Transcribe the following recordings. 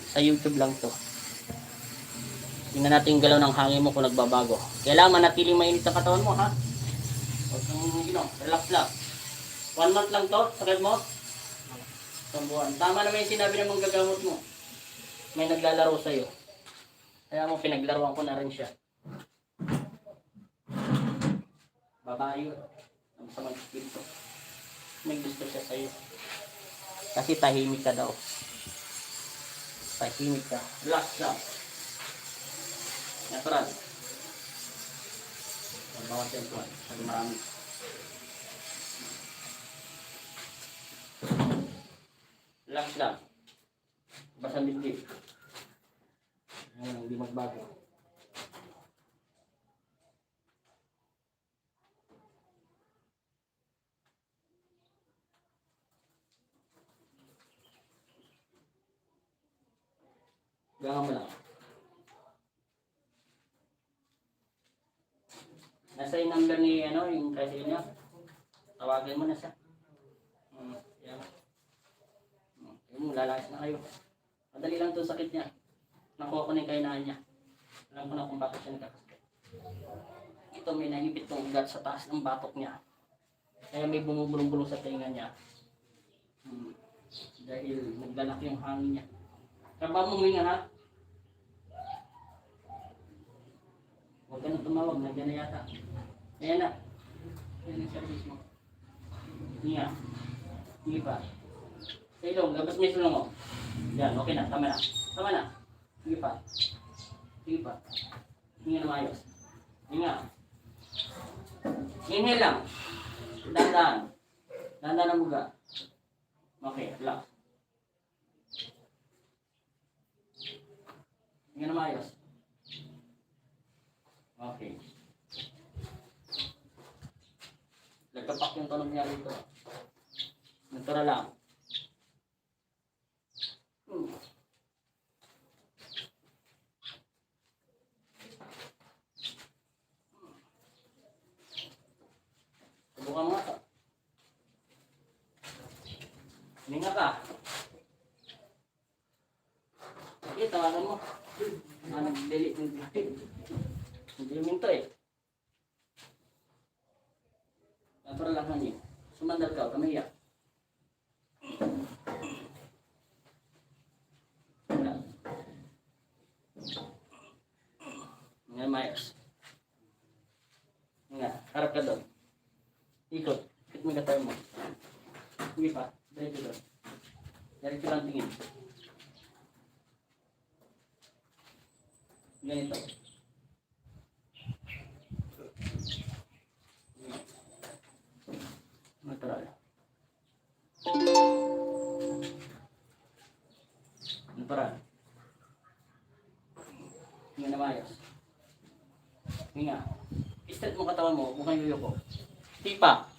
Sa YouTube lang to. Tingnan natin yung galaw ng hangin mo kung nagbabago. Kailangan manatiling mainit ang katawan mo, ha? Huwag kang, relax lang. 1 month lang to, sakit mo? Isang buwan. Tama naman yung sinabi ng mga gagamot mo. May naglalaro sa'yo. Kaya mo, pinaglaruan ko na rin siya. Babae yun. Ang samang espiritu. May gusto siya sa'yo. Kasi tahimik ka daw. Tahimik ka. Relax lang. Natural. Magbawas yung tuwan. Kasi marami. Relax lang. Basang dibdib. Ayan, hindi magbago. Gangan mo lang. Nasa yung number ni, yung kasi niya. Tawagin mo na siya. Yan. Yung lalayas na kayo. Madali lang itong sakit niya. Nakuha ko na yung kainaan niya. Alam ko na kung bakit siya nagkakasakit. Ito may nahipit ng ugat sa taas ng batok niya. Kaya may bumubulong-bulong sa tenga niya. Dahil naglalaki yung hangin niya. Kaba mo huminga, ha? Huwag ka na tumawag, nandiyan na yata. Ayan na. Ayan yung service mo. Hinga. Hingi pa. Sa ilong, labas mo yung sulong mo. Yan, okay na, tama na. Tama na. Hingi pa. Hingi pa. Hinga na maayos. Hinga. Inhale lang. Dandan. Dandan ang buga. Okay, relax. Hinga na maayos. Okay. Nagkapak yung tunog niya rito. Natural lang. Subukan mo nga ito. Hininga ka. Sige, tawagan mo. Nag-delete. Hindi minto eh. Natural lang niya. Sumandal ka, kamahiya. Nga mayos. Nga, harap ka doon. Ikot. Ikot mo yung mo. Hindi pa. Diretso doon. Diretso lang tingin. Ganito. Natural. Natural. Hinga na mayos. Hinga. I-stretch mo katawan mo, mukhang yuyoko. Tipa.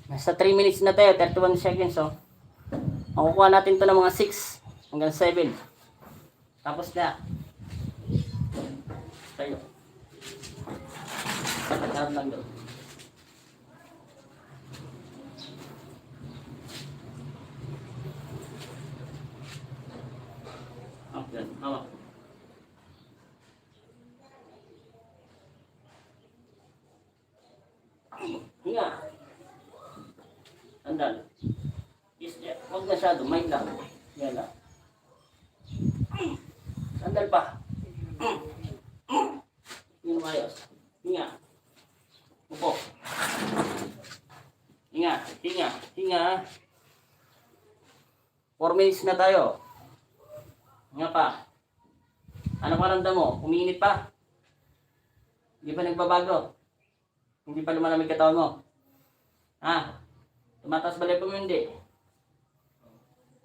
Nasa 3 minutes na tayo, 31 seconds, oh. Makukuha natin to ng mga 6 hanggang 7. Tapos na. Tayo. Pagkakarap lang doon. Yan, hawak. Hinga. Sandal. Huwag masyado, may lang. Yan lang. Sandal pa. Yung ayos. Hinga. Upo. Hinga. Hinga. Hinga. 4 minutes na tayo. Nga pa. Ano paramdam mo? Umiinit pa? Hindi pa nagbabago? Hindi pa lumalamig katawan mo? Ha? Tumataas balay pa mo hindi?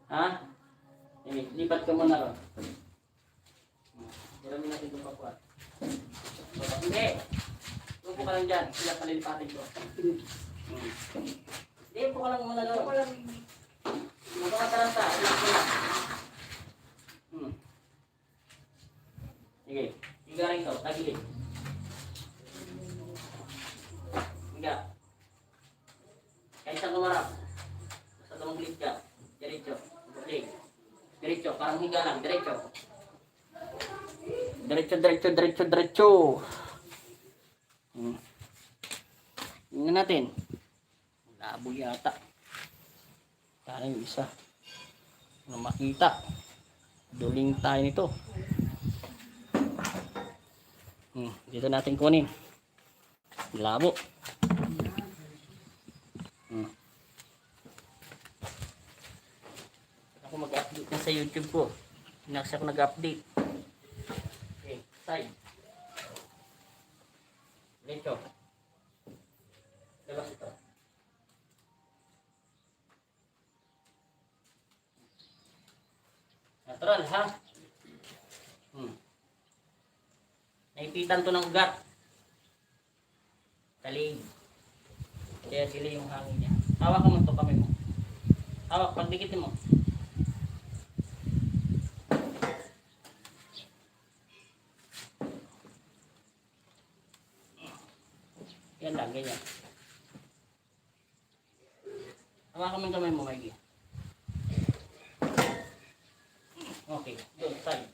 Ha? Lipat ka muna ron. Hiramin natin itong papuat. Hindi! Upo ka lang dyan. Sila palilipatin ko. Hindi, upo ka lang muna ron. Magkakataranta. Relax mo lang. Sige, higa rin ito, tagilid. Higa. Kahit saan kumarap. Basta tumaglit ka. Diretso. Okay. Diretso, parang higa. galang. Diretso. Diretso, diretso, diretso, diretso. Tingnan natin. Labo yata. Tayo yung isa. Ano makita. Duling tayo nito. Dito natin kunin. Labo. Ako mag-update na sa YouTube ko. Next ako nag-update. Okay, side. Dito. Labas ito. Natural ha? Naipitan to ng ugat. Talig. Kaya sila yung hangin niya. Hawak mo ito kamay mo. Hawak, pagdikitin mo. Yan lang, ganyan. Hawakan mo yung kamay mo, Mikey. Okay, doon, side.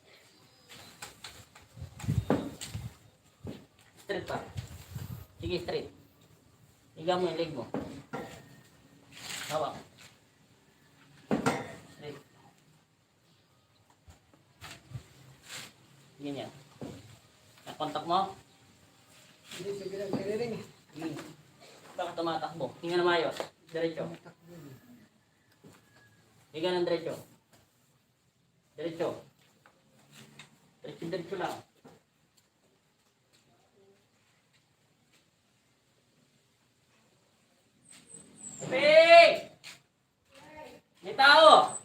Straight pa. Sige, straight. Higa mo yung leg mo. Hawak. Straight. Ganyan. Nakontak mo? Hindi, sige lang, kiriring. Bakit tumatakbo? Tingnan na maayos. Diretso. Higa ng diretso. Diretso. Diretso, diretso lang. Hey! May tao!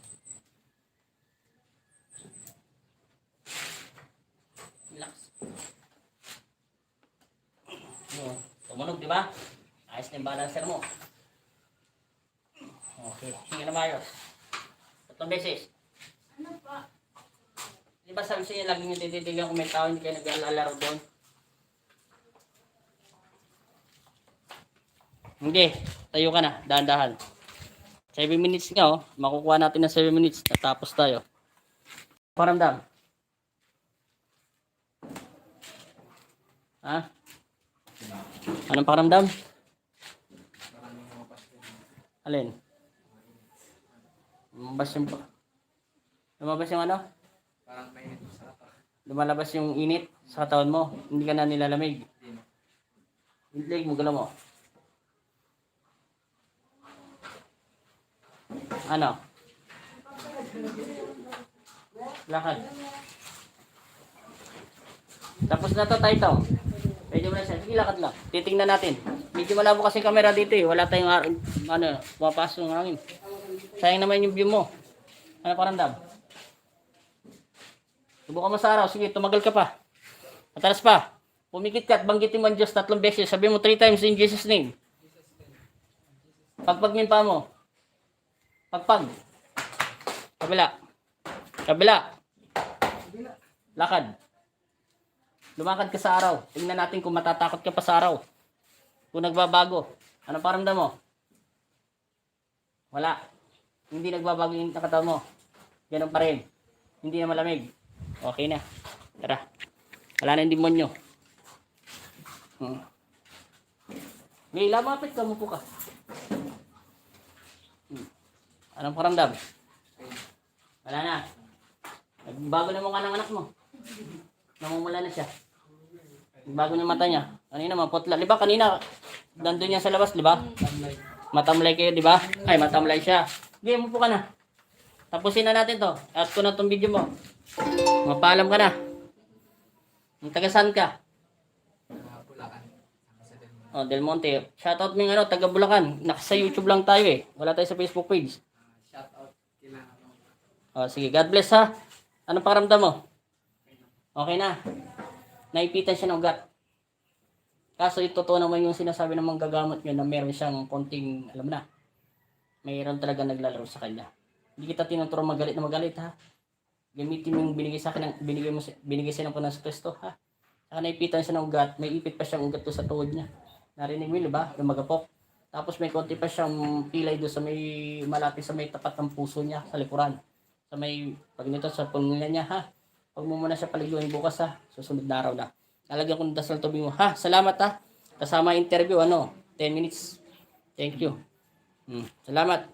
Relax. Tumunog, di ba? Ayos na yung balancer mo. Okay, hinga na maayos. 3 beses. Ano pa? Di ba sabi sa inyo, laging yung tititigan kung may tao, hindi kayo nag-alalaro doon? Hindi, tayo ka na, dahan-dahan. 7 minutes nga oh, makukuha natin ng 7 minutes, natapos tayo. Paramdam? Ha? Anong paramdam? Alin? Lumabas yung ano? Parang mainit sa katawan. Lumalabas yung init sa katawan mo. Hindi ka na nilalamig. Yung leg mo, galaw mo. Ano? Lakad. Tapos na to, tayo to. Medyo mo na siya. Sige, lakad lang. Titingnan natin. Medyo malabo kasi camera dito eh. Wala tayong pumapasok ng hangin. Sayang naman yung view mo. Ano paramdam? Subukan mo sa araw. Sige, tumagal ka pa. Matalas pa. Pumikit ka at banggitin mo ang Diyos 3 beses. Sabi mo 3 times in Jesus' name. Pagpag min pa mo. Pagpag. Kabila. Kabila. Lakad. Lumakad ka sa araw. Tingnan natin kung matatakot ka pa sa araw. Kung nagbabago. Ano paramdam mo? Wala. Hindi nagbabago yung katawan mo. Ganun pa rin. Hindi na malamig. Okay na. Tara. Wala na yung demonyo. May lamapit ka, mupo ka. Anong paramdam? Wala na. Nagbago na mukha ng anak mo. Namumula na siya. Nagbago na mata niya. Kanina maputla. Di ba kanina, nandun niya sa labas, di ba? Matamlay kayo, di ba? Ay, matamlay siya. Sige, mupo ka na. Tapusin na natin to. At ko na itong video mo. Mapaalam ka na. Ang tagasan ka? Bulacan. Oh, Del Monte. Shoutout mo yung taga Bulacan. Nasa YouTube lang tayo eh. Wala tayo sa Facebook page. Shout out kila Oh, sige, God bless ha. Anong pakiramdam mo? Okay na. Naipitan siya ng ugat. Kaso ito totoo naman yung sinasabi ng mga gagamot nyo na meron siyang konting, alam na, mayroon talaga naglalaro sa kanya. Hindi kita tinuturo magalit na magalit ha. Gamitin mo yung binigay sa akin, binigay siya ng Panginoon sa Kristo ha. Saka naipitan siya ng ugat, may ipit pa siyang ugat doon sa tuhod niya. Narinig mo yun, diba? Yung magapok. Tapos may konti pa siyang pilay doon sa may malapit sa may tapat ng puso niya, sa likuran. Sa may, pag nito sa pamilya niya, ha? Huwag mo muna siya paliguin bukas, ha? Susunod na araw na. Lalagyan ko ng dasal tubig mo, ha? Salamat, ha? Kasama interview, 10 minutes. Thank you. Salamat.